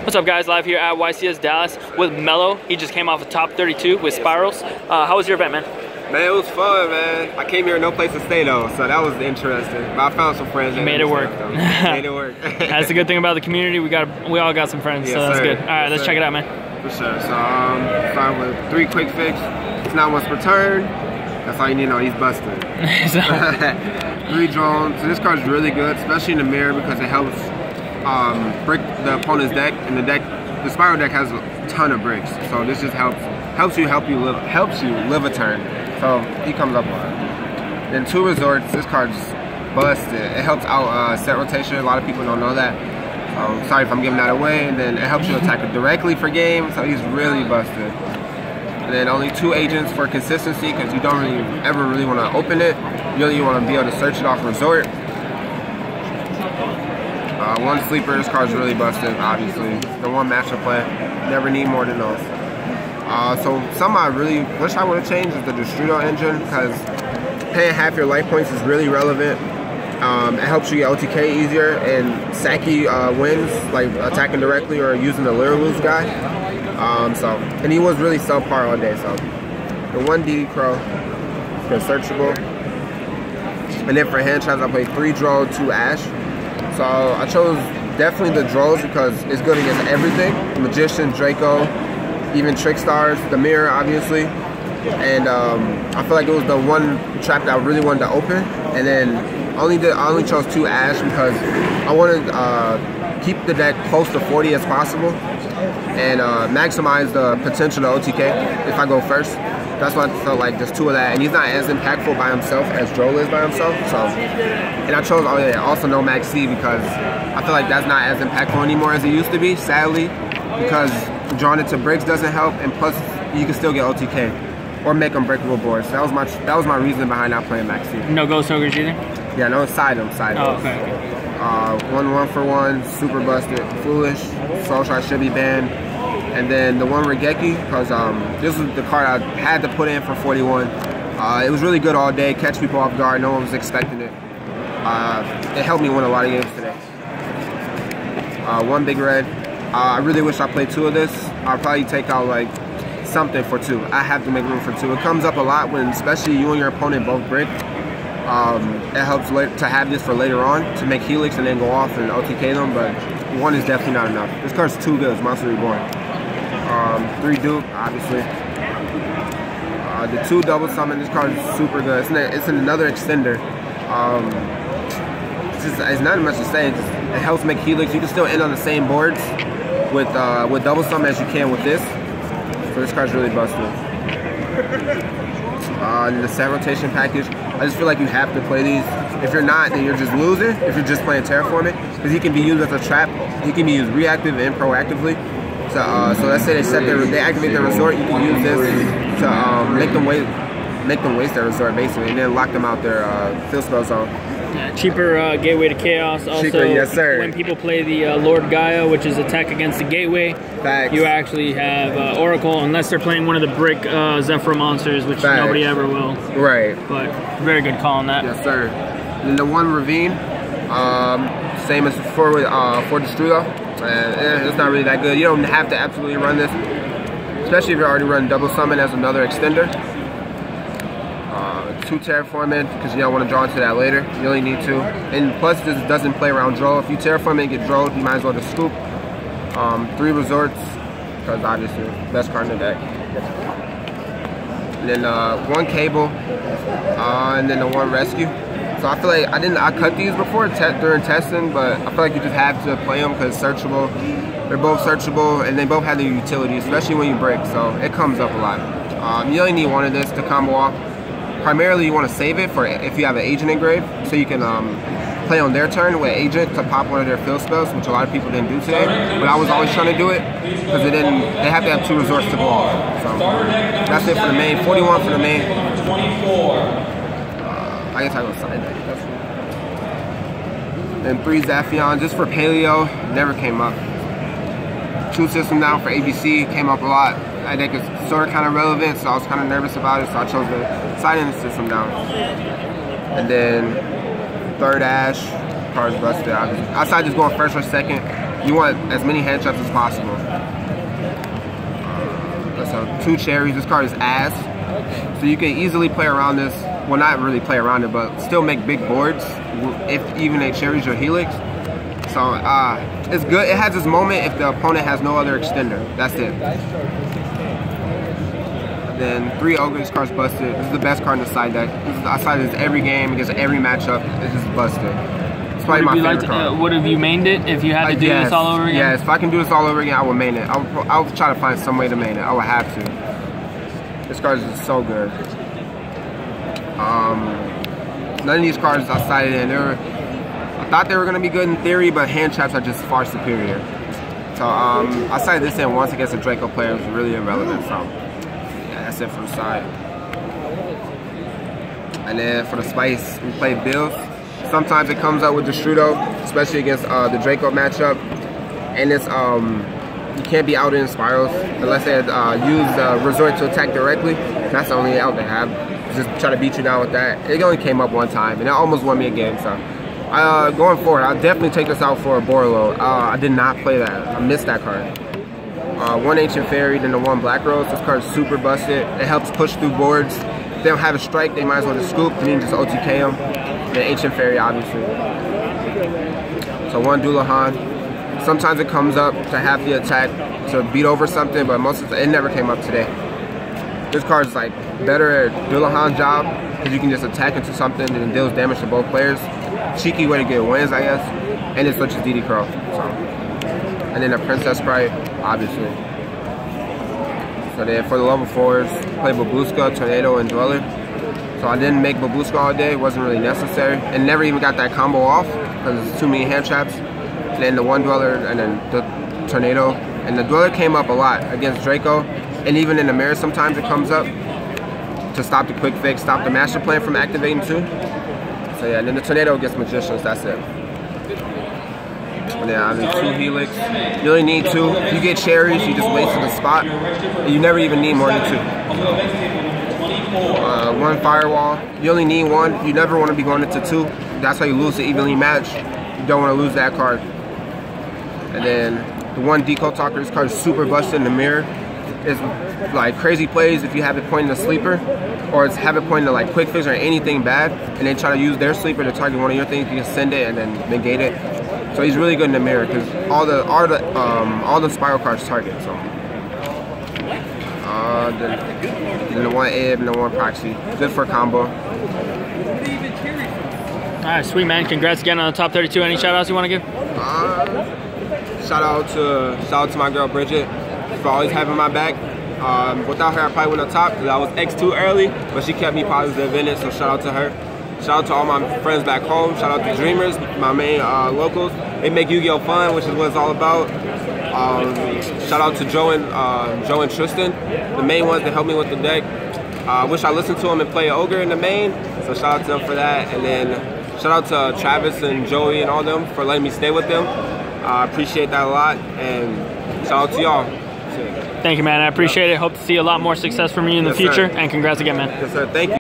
What's up, guys? Live here at YCS Dallas with Mello. He just came off a top 32 with SPYRALs. How was your event, man? Man, it was fun, man. I came here no place to stay though, so that was interesting. But I found some friends. Made it work. Made it work. That's the good thing about the community. We all got some friends, so that's good. All right, let's check it out, man. For sure. So starting with 3 quick fix. It's not once per turn. That's all you need to know. He's busted. 3 drones. So this card's really good, especially in the mirror, because it helps brick the opponent's deck, and the SPYRAL deck has a ton of bricks. So this just helps you live a turn. So he comes up on it. Then 2 resorts. This card's busted. It helps out set rotation. A lot of people don't know that. Sorry if I'm giving that away. And then it helps you attack it directly for game. So he's really busted. And then only 2 agents for consistency, because you don't ever really want to open it. You really want to be able to search it off resort. 1 sleeper. This card's really busted, obviously. The 1 matchup play. Never need more than those. So something I really wish I would have changed is the Destrudo engine, because paying half your life points is really relevant. It helps you get OTK easier, and Saki wins, like attacking directly or using the Lure Lose guy. And he was really subpar all day. So the 1 DD Crow is searchable. And then for hand traps, I played 3 Drow, 2 Ash. So I chose definitely the Drows because it's good against everything. Magician, Draco, even Trick Stars, the mirror, obviously. And I feel like it was the 1 trap that I really wanted to open. And then I only chose 2 Ash because I wanted to keep the deck close to 40 as possible and maximize the potential to OTK if I go first. That's why I felt like just 2 of that. And he's not as impactful by himself as Droll is by himself. So, and I chose also no Max C because I feel like that's not as impactful anymore as it used to be, sadly, because drawing it to bricks doesn't help, and plus you can still get OTK or make unbreakable boards. So that was my reason behind not playing Max C. No Ghost Ogres either? Yeah, no side them. Oh, okay. 1 for 1, super busted, foolish, Soul Shard should be banned. And then the 1 Regeki, because this was the card I had to put in for 41. It was really good all day, catch people off guard, no one was expecting it. It helped me win a lot of games today. 1 Big Red. I really wish I played 2 of this. I'll probably take out like something for 2. I have to make room for 2. It comes up a lot when, especially you and your opponent both brick. It helps to have this for later on to make Helix and then go off and OTK them, but 1 is definitely not enough. This card's too good. It's Monster Reborn. 3 Duke, obviously. The 2 double summon. This card is super good. It's another extender. It's not much to say. It helps make Helix. You can still end on the same boards with double summon as you can with this. So this card's really busted. The set rotation package. I just feel like you have to play these. If you're not, then you're just losing. If you're just playing Terraforming, because he can be used as a trap. He can be used reactive and proactively. So let's say they activate their resort. You can use this to make them waste their resort basically, and then lock them out their field spell zone. Yeah, cheaper gateway to chaos. Also, cheaper, yes sir. When people play the Lord Gaia, which is attack against the gateway, Facts. You actually have Oracle, unless they're playing one of the brick Zephyr monsters, which Facts. Nobody ever will. Right. But very good call on that. Yes sir. And the 1 Ravine, same as for Destrudo. It's not really that good. You don't have to absolutely run this, especially if you're already running double summon as another extender. 2 Terraforming, because you don't want to draw into that later. You only need 2. And plus this doesn't play around draw. If you Terraform and get drawed, you might as well just scoop. 3 resorts, because obviously best card in the deck. And then 1 cable, and then the 1 rescue. So I feel like I cut these before during testing, but I feel like you just have to play them because it's searchable. They're both searchable, and they both have their utility, especially when you break. So it comes up a lot. You only need 1 of this to combo off. Primarily, you want to save it for if you have an agent engraved, so you can play on their turn with agent to pop one of their field spells, which a lot of people didn't do today. But I was always trying to do it because they have to have 2 resorts to go off. So that's it for the main. 41 for the main. I guess I go side deck. And 3 Zaphion just for Paleo, never came up. 2 system down for ABC, came up a lot. That deck is sort of kind of relevant, so I was kind of nervous about it, so I chose the side end system down. And then 3rd Ash, cards busted. Outside just going 1st or 2nd, You want as many hand traps as possible. So 2 cherries. This card is ass. So you can easily play around this. Well, not really play around it, but still make big boards if even a cherries or helix. So it's good. It has its moment if the opponent has no other extender. That's it. Then 3 ogre. This card's busted. This is the best card in the side deck. I side this every game against every matchup. This is busted. It's probably my favorite card. Would have you mained it if you had to do this all over again? Yes, if I can do this all over again, I will main it. I will try to find some way to main it. I will have to. This card is so good. None of these cards I sided in. I thought they were going to be good in theory, but hand traps are just far superior. So I sided this in once against a Draco player. It was really irrelevant. So yeah, that's it for the side. And then for the spice, we played Bills. Sometimes it comes up with the Strudo, especially against the Draco matchup. And it's you can't be out in spirals unless they use resort to attack directly. That's the only out they have. Just try to beat you down with that. It only came up one time, and it almost won me a game. So going forward, I'll definitely take this out for a Borlo. I did not play that. I missed that card. 1 Ancient Fairy, then the 1 Black Rose. This card is super busted. It helps push through boards. If they don't have a strike, they might as well just scoop, and then just OTK them. The Ancient Fairy, obviously. So 1 Doulahan. Sometimes it comes up to have the attack to beat over something, but most of the time, it never came up today. This card is like better at Doulahan job because you can just attack into something and it deals damage to both players. Cheeky way to get wins, I guess. And it switches DD Crow. So. And then the Princess Sprite, obviously. So then for the level 4s, play Babushka, Tornado, and Dweller. So I didn't make Babushka all day. It wasn't really necessary. And never even got that combo off because it's too many hand traps. And then the 1 Dweller and then the Tornado. And the Dweller came up a lot against Draco. And even in the mirror, sometimes it comes up to stop the quick fix, stop the master plan from activating too. So yeah, and then the Tornado gets Magicians, that's it. And then I mean 2 Helix. You only need 2. If you get cherries, you just wasted the spot. And you never even need more than 2. 1 Firewall. You only need 1. You never want to be going into 2. That's how you lose the evenly match. You don't want to lose that card. And then the 1 Deco Talker. This card is super busted in the mirror. It's like crazy plays if you have it pointing to sleeper, or it's have it pointing to like quick fix or anything bad, and then try to use their sleeper to target one of your things. You can send it and then negate it. So he's really good in the mirror because all the spiral cards target. So then the 1 Ib and the 1 Proxy, good for combo. All right, sweet man. Congrats again on the top 32. Any shout outs you want to give? Shout out to my girl Bridget for always having my back. Without her, I probably wouldn't have topped because I was X2 early, but she kept me positive in it, so shout out to her. Shout out to all my friends back home. Shout out to Dreamers, my main locals. They make Yu-Gi-Oh fun, which is what it's all about. Shout out to Joe and Tristan, the main ones that helped me with the deck. I wish I listened to them and play Ogre in the main, so shout out to them for that. And then shout out to Travis and Joey and all them for letting me stay with them. I appreciate that a lot, and shout out to y'all. Thank you, man. I appreciate it. Hope to see a lot more success from you in the future. And congrats again, man. Yes, sir. Thank you.